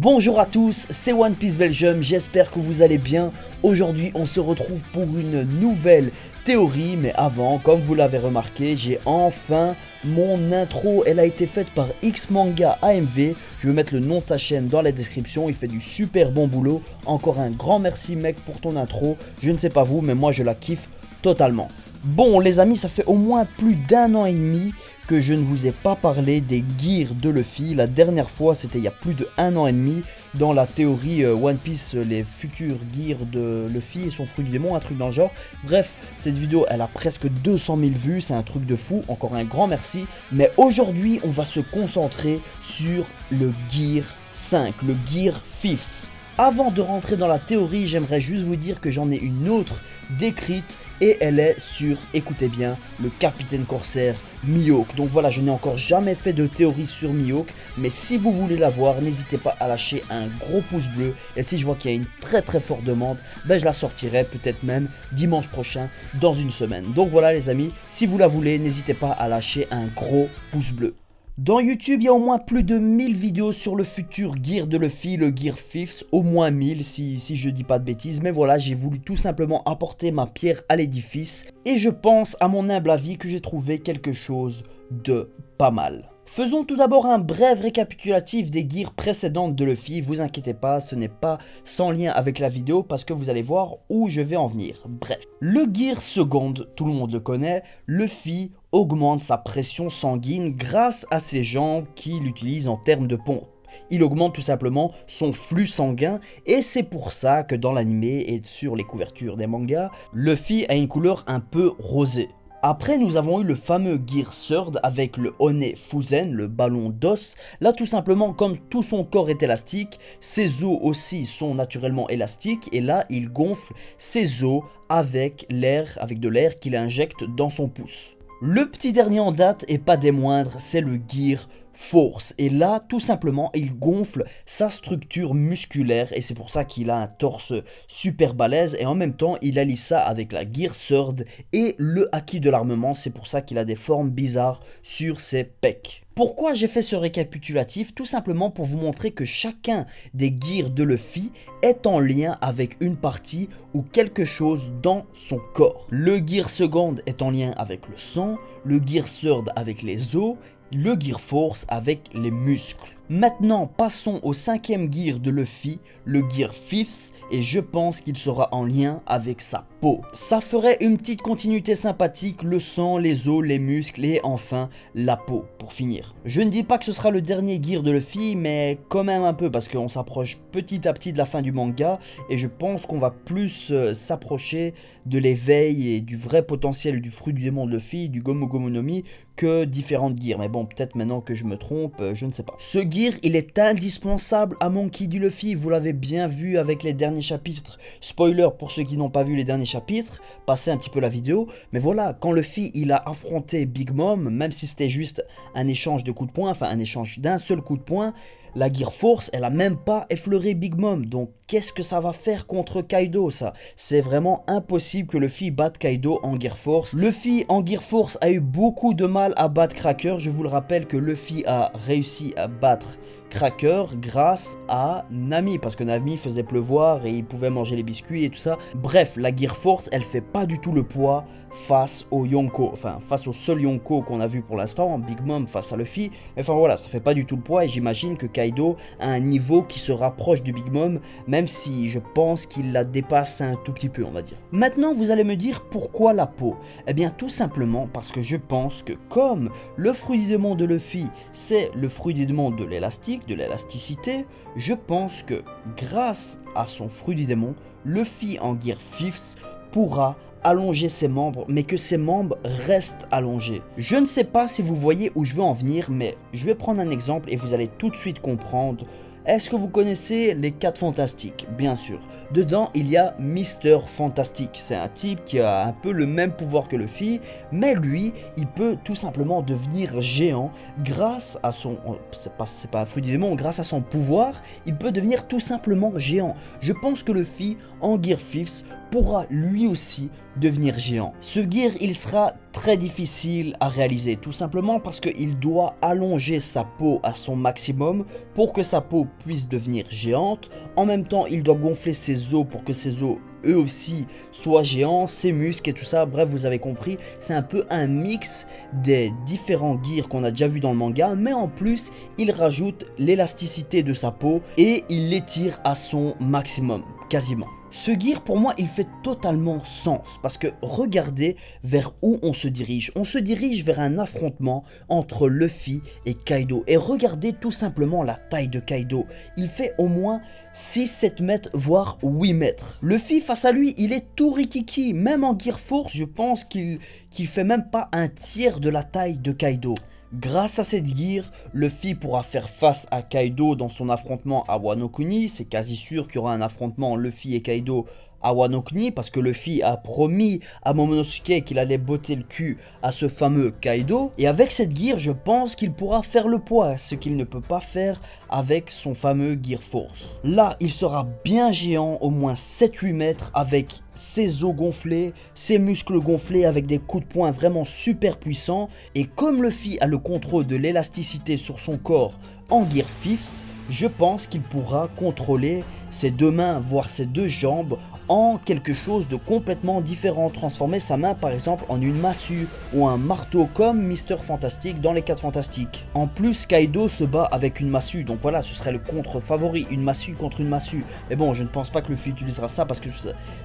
Bonjour à tous, c'est One Piece Belgium, j'espère que vous allez bien. Aujourd'hui on se retrouve pour une nouvelle théorie, mais avant, comme vous l'avez remarqué, j'ai enfin mon intro. Elle a été faite par Xmanga AMV, je vais mettre le nom de sa chaîne dans la description, il fait du super bon boulot. Encore un grand merci mec pour ton intro, je ne sais pas vous, mais moi je la kiffe totalement. Bon les amis, ça fait au moins plus d'1 an et demi que je ne vous ai pas parlé des gears de Luffy. La dernière fois c'était il y a plus de 1 an et demi dans la théorie One Piece, les futurs gears de Luffy et son fruit du démon, un truc dans le genre. Bref, cette vidéo elle a presque 200 000 vues, c'est un truc de fou, encore un grand merci. Mais aujourd'hui on va se concentrer sur le gear 5, le gear 5th. Avant de rentrer dans la théorie, j'aimerais juste vous dire que j'en ai une autre décrite et elle est sur, écoutez bien, le capitaine corsaire Mihawk. Donc voilà, je n'ai encore jamais fait de théorie sur Mihawk, mais si vous voulez la voir, n'hésitez pas à lâcher un gros pouce bleu. Et si je vois qu'il y a une très forte demande, ben je la sortirai peut-être même dimanche prochain, dans une semaine. Donc voilà les amis, si vous la voulez, n'hésitez pas à lâcher un gros pouce bleu. Dans YouTube, il y a au moins plus de 1000 vidéos sur le futur gear de Luffy, le gear 5th, au moins 1000 si je dis pas de bêtises, mais voilà, j'ai voulu tout simplement apporter ma pierre à l'édifice, et je pense à mon humble avis que j'ai trouvé quelque chose de pas mal. Faisons tout d'abord un bref récapitulatif des gears précédentes de Luffy, vous inquiétez pas, ce n'est pas sans lien avec la vidéo parce que vous allez voir où je vais en venir. Bref, le gear seconde, tout le monde le connaît, Luffy augmente sa pression sanguine grâce à ses jambes qu'il utilise en termes de pompe. Il augmente tout simplement son flux sanguin et c'est pour ça que dans l'anime et sur les couvertures des mangas, Luffy a une couleur un peu rosée. Après nous avons eu le fameux Gear Third avec le One Fuzen, le ballon d'os. Là tout simplement comme tout son corps est élastique, ses os aussi sont naturellement élastiques et là il gonfle ses os avec de l'air qu'il injecte dans son pouce. Le petit dernier en date et pas des moindres, c'est le Gear Force, et là tout simplement il gonfle sa structure musculaire et c'est pour ça qu'il a un torse super balèze et en même temps il allie ça avec la Gear Third et le Haki de l'armement, c'est pour ça qu'il a des formes bizarres sur ses pecs. Pourquoi j'ai fait ce récapitulatif? Tout simplement pour vous montrer que chacun des gears de Luffy est en lien avec une partie ou quelque chose dans son corps. Le Gear Second est en lien avec le sang, le Gear Third avec les os, le Gear Force avec les muscles. Maintenant passons au 5e gear de Luffy, le Gear 5th, et je pense qu'il sera en lien avec sa peau. Ça ferait une petite continuité sympathique, le sang, les os, les muscles et enfin la peau pour finir. Je ne dis pas que ce sera le dernier gear de Luffy, mais quand même un peu parce qu'on s'approche petit à petit de la fin du manga et je pense qu'on va plus s'approcher de l'éveil et du vrai potentiel du fruit du démon de Luffy, du Gomu Gomu no Mi, que différentes gears. Mais bon, peut-être maintenant que je me trompe, je ne sais pas. Ce gear, il est indispensable à Monkey D. Luffy, vous l'avez bien vu avec les derniers chapitres. Spoiler pour ceux qui n'ont pas vu les derniers chapitres, passez un petit peu la vidéo. Mais voilà, quand Luffy il a affronté Big Mom, même si c'était juste un échange de coups de poing, enfin un échange d'un seul coup de poing, la Gear Force, elle a même pas effleuré Big Mom, donc qu'est-ce que ça va faire contre Kaido ça? C'est vraiment impossible que Luffy batte Kaido en Gear Force. Luffy en Gear Force a eu beaucoup de mal à battre Cracker, je vous le rappelle que Luffy a réussi à battre Cracker grâce à Nami, parce que Nami faisait pleuvoir et il pouvait manger les biscuits et tout ça. Bref, la Gear Force, elle fait pas du tout le poids face au Yonko, enfin face au seul Yonko qu'on a vu pour l'instant, Big Mom face à Luffy, mais enfin voilà, ça fait pas du tout le poids et j'imagine que Kaido a un niveau qui se rapproche du Big Mom, même si je pense qu'il la dépasse un tout petit peu on va dire. Maintenant vous allez me dire pourquoi la peau? Eh bien tout simplement parce que je pense que comme le fruit du démon de Luffy c'est le fruit du démon de l'élastique, de l'élasticité, je pense que grâce à son fruit du démon, Luffy en Gear 5th pourra allonger ses membres, mais que ses membres restent allongés. Je ne sais pas si vous voyez où je veux en venir, mais je vais prendre un exemple et vous allez tout de suite comprendre. Est-ce que vous connaissez les 4 Fantastiques? Bien sûr. Dedans, il y a Mister Fantastic. C'est un type qui a un peu le même pouvoir que Luffy, mais lui, il peut tout simplement devenir géant grâce à son... C'est pas un fruit du démon, grâce à son pouvoir, il peut devenir tout simplement géant. Je pense que Luffy, en Gear 5th, pourra lui aussi devenir géant. Ce gear, il sera très difficile à réaliser, tout simplement parce qu'il doit allonger sa peau à son maximum pour que sa peau puisse devenir géante. En même temps, il doit gonfler ses os pour que ses os eux aussi soient géants, ses muscles et tout ça. Bref, vous avez compris, c'est un peu un mix des différents gears qu'on a déjà vu dans le manga, mais en plus il rajoute l'élasticité de sa peau et il l'étire à son maximum, quasiment. Ce gear, pour moi, il fait totalement sens, parce que regardez vers où on se dirige. On se dirige vers un affrontement entre Luffy et Kaido. Et regardez tout simplement la taille de Kaido. Il fait au moins 6-7 mètres, voire 8 mètres. Luffy, face à lui, il est tout rikiki. Même en Gear Force, je pense qu'il fait même pas un tiers de la taille de Kaido. Grâce à cette gear, Luffy pourra faire face à Kaido dans son affrontement à Wano Kuni. C'est quasi sûr qu'il y aura un affrontement Luffy et Kaido à Wano Kuni, parce que Luffy a promis à Momonosuke qu'il allait botter le cul à ce fameux Kaido. Et avec cette gear, je pense qu'il pourra faire le poids, ce qu'il ne peut pas faire avec son fameux Gear Force. Là, il sera bien géant, au moins 7-8 mètres, avec ses os gonflés, ses muscles gonflés, avec des coups de poing vraiment super puissants. Et comme Luffy a le contrôle de l'élasticité sur son corps en Gear Fifth, je pense qu'il pourra contrôler ses deux mains, voire ses deux jambes, en quelque chose de complètement différent. Transformer sa main par exemple en une massue ou un marteau comme Mister Fantastic dans les 4 Fantastiques. En plus, Kaido se bat avec une massue, donc voilà, ce serait le contre favori, une massue contre une massue. Mais bon, je ne pense pas que Luffy utilisera ça parce que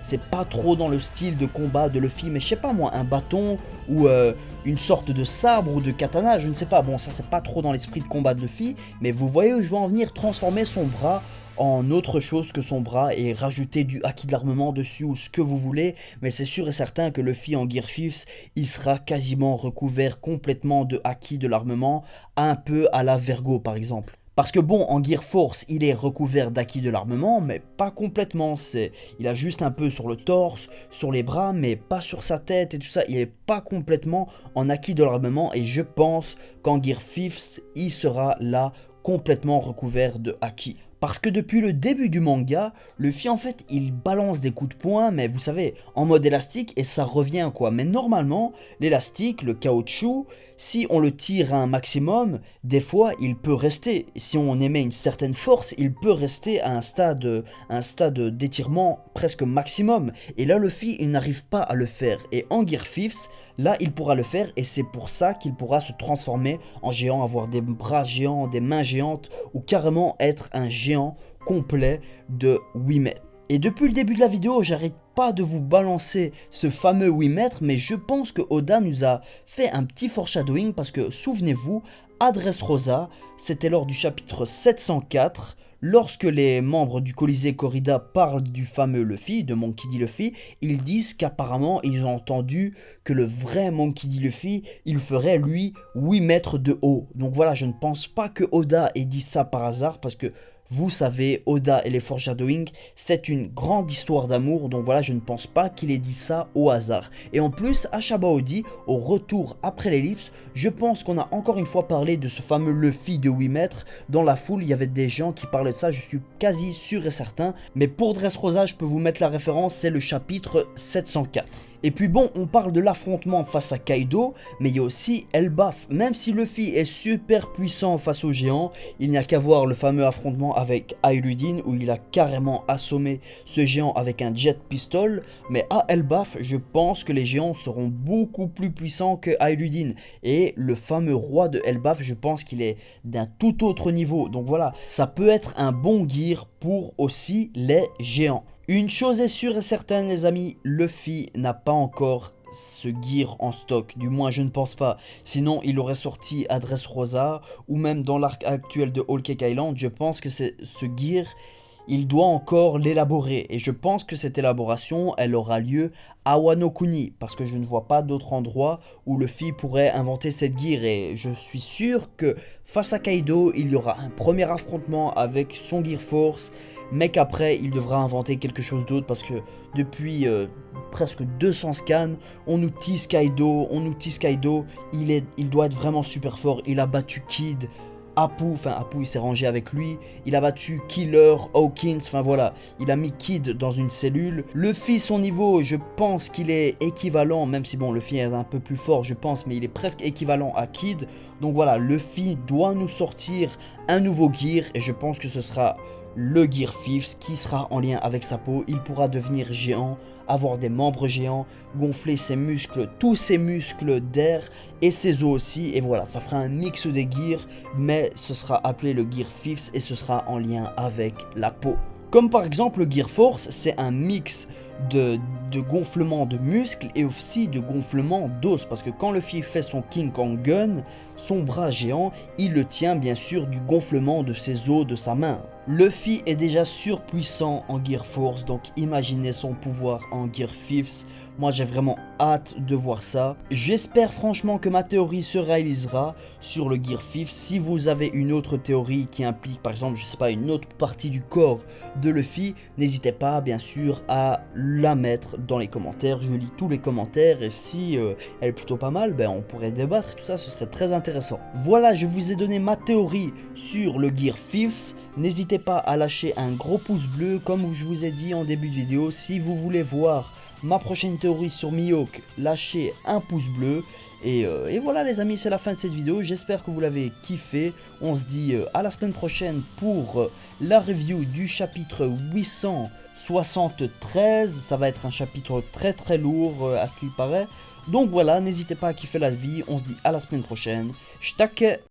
c'est pas trop dans le style de combat de Luffy, mais je sais pas moi, un bâton ou une sorte de sabre ou de katana, je ne sais pas. Bon, ça c'est pas trop dans l'esprit de combat de Luffy, mais vous voyez où je veux en venir, transformer son bras en autre chose que son bras et rajouter du haki de l'armement dessus ou ce que vous voulez, mais c'est sûr et certain que Luffy en Gear Fifth, il sera quasiment recouvert complètement de haki de l'armement, un peu à la Vergo par exemple. Parce que bon, en Gear Force, il est recouvert d'acquis de l'armement, mais pas complètement. Il a juste un peu sur le torse, sur les bras, mais pas sur sa tête et tout ça. Il est pas complètement en acquis de l'armement et je pense qu'en Gear Fifth, il sera là complètement recouvert de acquis. Parce que depuis le début du manga, Luffy en fait il balance des coups de poing, mais vous savez, en mode élastique et ça revient quoi. Mais normalement, l'élastique, le caoutchouc, si on le tire à un maximum, des fois il peut rester. Si on émet une certaine force, il peut rester à un stade d'étirement presque maximum. Et là Luffy il n'arrive pas à le faire. Et en Gear Fifth, là il pourra le faire et c'est pour ça qu'il pourra se transformer en géant, avoir des bras géants, des mains géantes ou carrément être un géant complet de 8 mètres. Et depuis le début de la vidéo, j'arrête pas de vous balancer ce fameux 8 mètres, mais je pense que Oda nous a fait un petit foreshadowing parce que souvenez-vous, à Dressrosa, c'était lors du chapitre 704, lorsque les membres du Colisée Corrida parlent du fameux Luffy, de Monkey D. Luffy, ils disent qu'apparemment ils ont entendu que le vrai Monkey D. Luffy, il ferait lui 8 mètres de haut. Donc voilà, je ne pense pas que Oda ait dit ça par hasard parce que vous savez, Oda et les foreshadowing, c'est une grande histoire d'amour, donc voilà, je ne pense pas qu'il ait dit ça au hasard. Et en plus, à Shabaodi, au retour après l'ellipse, je pense qu'on a encore une fois parlé de ce fameux Luffy de 8 mètres. Dans la foule, il y avait des gens qui parlaient de ça, je suis quasi sûr et certain. Mais pour Dressrosa, je peux vous mettre la référence, c'est le chapitre 704. Et puis bon, on parle de l'affrontement face à Kaido, mais il y a aussi Elbaf. Même si Luffy est super puissant face aux géants, il n'y a qu'à voir le fameux affrontement avec Ailudin où il a carrément assommé ce géant avec un jet pistol. Mais à Elbaf, je pense que les géants seront beaucoup plus puissants que Ailudin. Et le fameux roi de Elbaf, je pense qu'il est d'un tout autre niveau. Donc voilà, ça peut être un bon gear pour aussi les géants. Une chose est sûre et certaine les amis, Luffy n'a pas encore ce gear en stock, du moins je ne pense pas, sinon il aurait sorti à Dressrosa ou même dans l'arc actuel de Whole Cake Island. Je pense que c'est ce gear, il doit encore l'élaborer et je pense que cette élaboration elle aura lieu à Wano Kuni parce que je ne vois pas d'autre endroit où Luffy pourrait inventer cette gear et je suis sûr que face à Kaido il y aura un premier affrontement avec son Gear Force, mais qu'après il devra inventer quelque chose d'autre parce que depuis presque 200 scans, on nous tease Kaido, il doit être vraiment super fort, il a battu Kid Apu, enfin Apu il s'est rangé avec lui, il a battu Killer, Hawkins, enfin voilà, il a mis Kid dans une cellule. Luffy son niveau, je pense qu'il est équivalent, même si bon Luffy est un peu plus fort je pense, mais il est presque équivalent à Kid. Donc voilà, Luffy doit nous sortir un nouveau gear et je pense que ce sera le Gear 5 qui sera en lien avec sa peau. Il pourra devenir géant, avoir des membres géants, gonfler ses muscles, tous ses muscles d'air et ses os aussi. Et voilà, ça fera un mix des gears, mais ce sera appelé le Gear 5 et ce sera en lien avec la peau. Comme par exemple le Gear Force, c'est un mix de gonflement de muscles et aussi de gonflement d'os, parce que quand Luffy fait son King Kong Gun, son bras géant, il le tient bien sûr du gonflement de ses os de sa main. Luffy est déjà surpuissant en Gear Force, donc imaginez son pouvoir en Gear 5. Moi j'ai vraiment hâte de voir ça. J'espère franchement que ma théorie se réalisera sur le Gear 5. Si vous avez une autre théorie qui implique par exemple, je sais pas, une autre partie du corps de Luffy, n'hésitez pas bien sûr à la mettre dans les commentaires. Je lis tous les commentaires et si elle est plutôt pas mal, ben on pourrait débattre, tout ça, ce serait très intéressant. Voilà, je vous ai donné ma théorie sur le Gear 5. N'hésitez pas à lâcher un gros pouce bleu comme je vous ai dit en début de vidéo. Si vous voulez voir ma prochaine théorie sur Mihawk, lâchez un pouce bleu. Et voilà les amis, c'est la fin de cette vidéo. J'espère que vous l'avez kiffé. On se dit à la semaine prochaine pour la review du chapitre 873. Ça va être un chapitre très lourd à ce qu'il paraît. Donc voilà, n'hésitez pas à kiffer la vie. On se dit à la semaine prochaine. J't'acque.